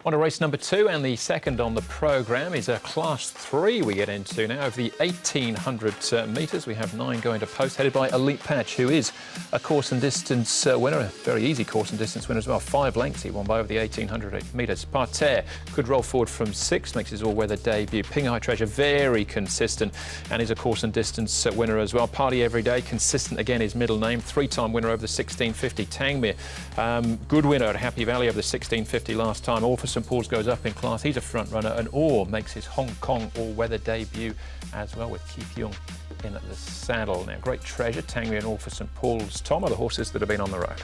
On to race number 2, and the second on the programme is a Class 3 we get into now. Over the 1,800 metres, we have 9 going to post, headed by Elite Patch, who is a course and distance winner, a very easy course and distance winner as well. 5 lengths he won by over the 1,800 metres. Parterre could roll forward from 6, makes his all-weather debut. Pinghai Treasure, very consistent, and is a course and distance winner as well. Party Every Day, consistent again, his middle name. 3-time winner over the 1650. Tangmere, good winner at Happy Valley over the 1650 last time. All for St Paul's goes up in class. He's a front runner, and Orr makes his Hong Kong all-weather debut as well, with Keith Young in at the saddle. Now, Great Treasure, Tangmere and All for St Paul's, Tom, are the horses that have been on the road.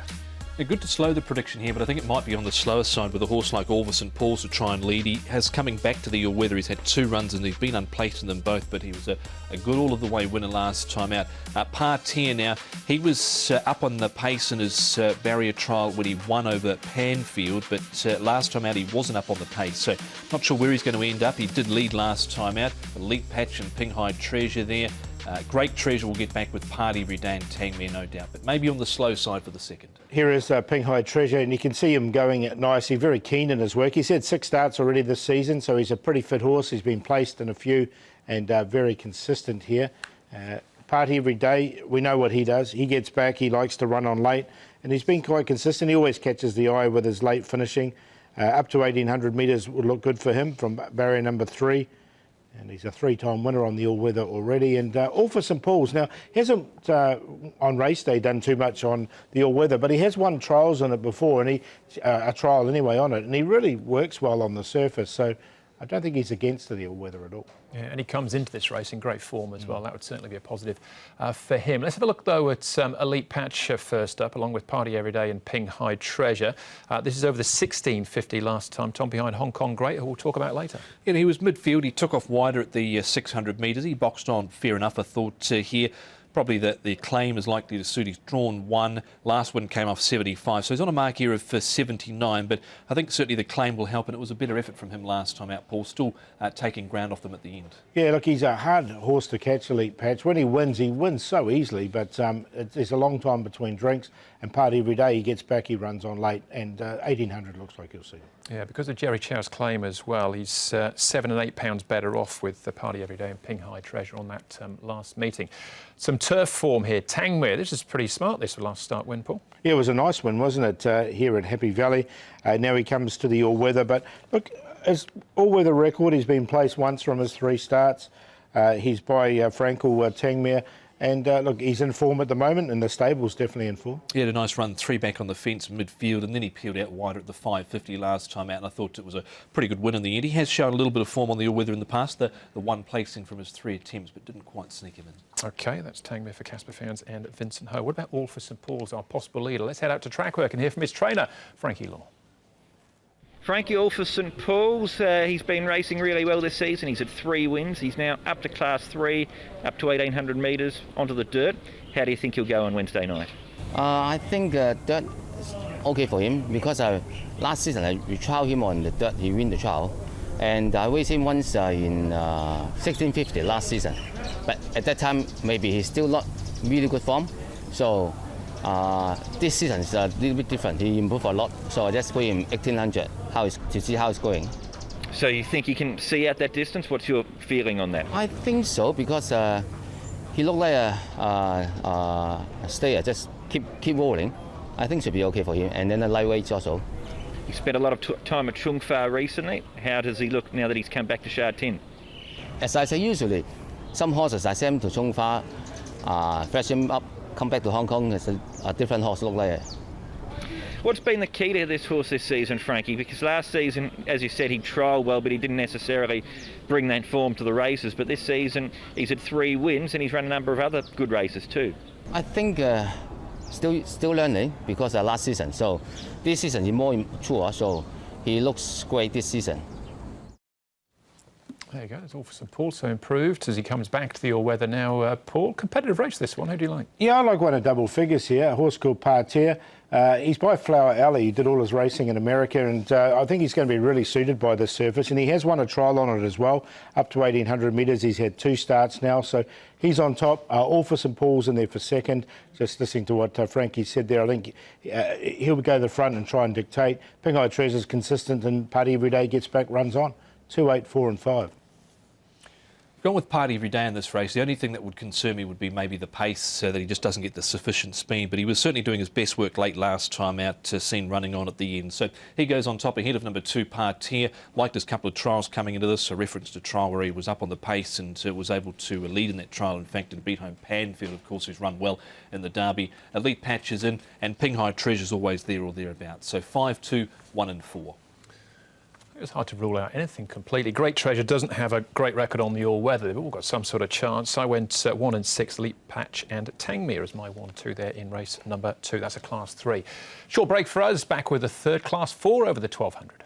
They're good to slow the prediction here, but I think it might be on the slower side with a horse like All for St Paul's to try and lead. He has coming back to the all-weather. He's had 2 runs and he's been unplaced in them both, but he was a good all-of-the-way winner last time out. Parterre now, he was up on the pace in his barrier trial when he won over Panfield, but last time out he wasn't up on the pace, so not sure where he's going to end up. He did lead last time out. Elite Patch and Pinghai Treasure there. Great Treasure will get back with Party Every Day and Tangmere, no doubt, but maybe on the slow side for the second. Here is Pinghai Treasure, and you can see him going nicely, very keen in his work. He's had 6 starts already this season, so he's a pretty fit horse. He's been placed in a few and very consistent here. Party Every Day, we know what he does. He gets back, he likes to run on late, and he's been quite consistent. He always catches the eye with his late finishing. Up to 1,800 metres would look good for him from barrier number 3. And he's a 3-time winner on the all-weather already. And All for St Paul's. Now, he hasn't, on race day, done too much on the all-weather, but he has won trials on it before, and a trial anyway on it, and he really works well on the surface. So I don't think he's against the all-weather at all. Yeah, and he comes into this race in great form as well. That would certainly be a positive for him. Let's have a look, though, at Elite Patch first up, along with Party Every Day and Pinghai Treasure. This is over the 1650 last time. Tom behind Hong Kong Great, who we'll talk about later. Yeah, he was midfield. He took off wider at the 600 metres. He boxed on fair enough, I thought, here. Probably that the claim is likely to suit. He's drawn 1. Last one came off 75, so he's on a mark here of 79, but I think certainly the claim will help, and it was a better effort from him last time out, Paul, still taking ground off them at the end. Yeah, look, he's a hard horse to catch, Elite Patch. When he wins so easily, but there's a long time between drinks, and Party Every Day, he gets back, he runs on late, and 1,800 looks like he'll see him. Yeah, because of Jerry Chow's claim as well, he's 7 and 8 pounds better off with the Party Every Day and Pinghai Treasure on that last meeting. Some turf form here. Tangmere, this is pretty smart, this last start win, Paul. Yeah, it was a nice win, wasn't it, here at Happy Valley. Now he comes to the all-weather, but look, his all-weather record, he's been placed once from his 3 starts. He's by Frankel Tangmere. And look, he's in form at the moment, and the stable's definitely in form. He had a nice run, 3 back on the fence midfield, and then he peeled out wider at the 550 last time out, and I thought it was a pretty good win in the end. He has shown a little bit of form on the all-weather in the past, the 1 placing from his 3 attempts, but didn't quite sneak him in. OK, that's Tangmere for Casper fans and Vincent Ho. What about All for St Paul's, our possible leader? Let's head out to track work and hear from his trainer, Frankie Law. Frankie, All for St Paul's, he's been racing really well this season. He's had 3 wins. He's now up to Class 3, up to 1,800 metres onto the dirt. How do you think he'll go on Wednesday night? I think dirt is OK for him, because last season we trialled him on the dirt, he win the trial. And I raced him once in 1650 last season. But at that time, maybe he's still not really good form. So this season is a little bit different. He improved a lot. So I just put him 1,800 to see how it's going. So you think he can see out that distance? What's your feeling on that? I think so, because he looked like a stayer, just keep rolling. I think it should be OK for him. And then the lightweights also. He spent a lot of time at Chung Fa recently. How does he look now that he's come back to Sha Tin? As I say, usually some horses I send to Chung Fa, freshen him up, come back to Hong Kong, it's a different horse look like it. What's been the key to this horse this season, Frankie? Because last season, as you said, he trialled well, but he didn't necessarily bring that form to the races. But this season, he's had 3 wins, and he's run a number of other good races too. I think still learning, because last season. So this season he's more mature, so he looks great this season. There you go. It's all for St Paul, so improved as he comes back to the all-weather now. Paul, competitive race this one. Who do you like? Yeah, I like one of double figures here, a horse called Parterre. He's by Flower Alley. He did all his racing in America, and I think he's going to be really suited by this surface. And he has won a trial on it as well, up to 1,800 metres. He's had 2 starts now, so he's on top. All for St Paul's in there for second. Just listening to what Frankie said there, I think he'll go to the front and try and dictate. Pinghai Treasure's consistent, and Party Every Day gets back, runs on. 2, 8, 4 and 5. Gone with Party Every Day in this race. The only thing that would concern me would be maybe the pace, so that he just doesn't get the sufficient speed. But he was certainly doing his best work late last time out, seen running on at the end. So he goes on top ahead of number 2, Parterre. Liked his couple of trials coming into this. A reference to trial where he was up on the pace and was able to lead in that trial, in fact, and beat home Panfield, of course, who's run well in the Derby. Elite Patch is in, and Pinghai Treasure's always there or thereabouts. So 5, 2, 1 and 4. It's hard to rule out anything completely. Great Treasure doesn't have a great record on the all-weather. They've all got some sort of chance. I went 1 and 6, Leap Patch and Tangmere as my 1-2 there in race number 2. That's a Class 3. Short break for us. Back with a third Class 4 over the 1200.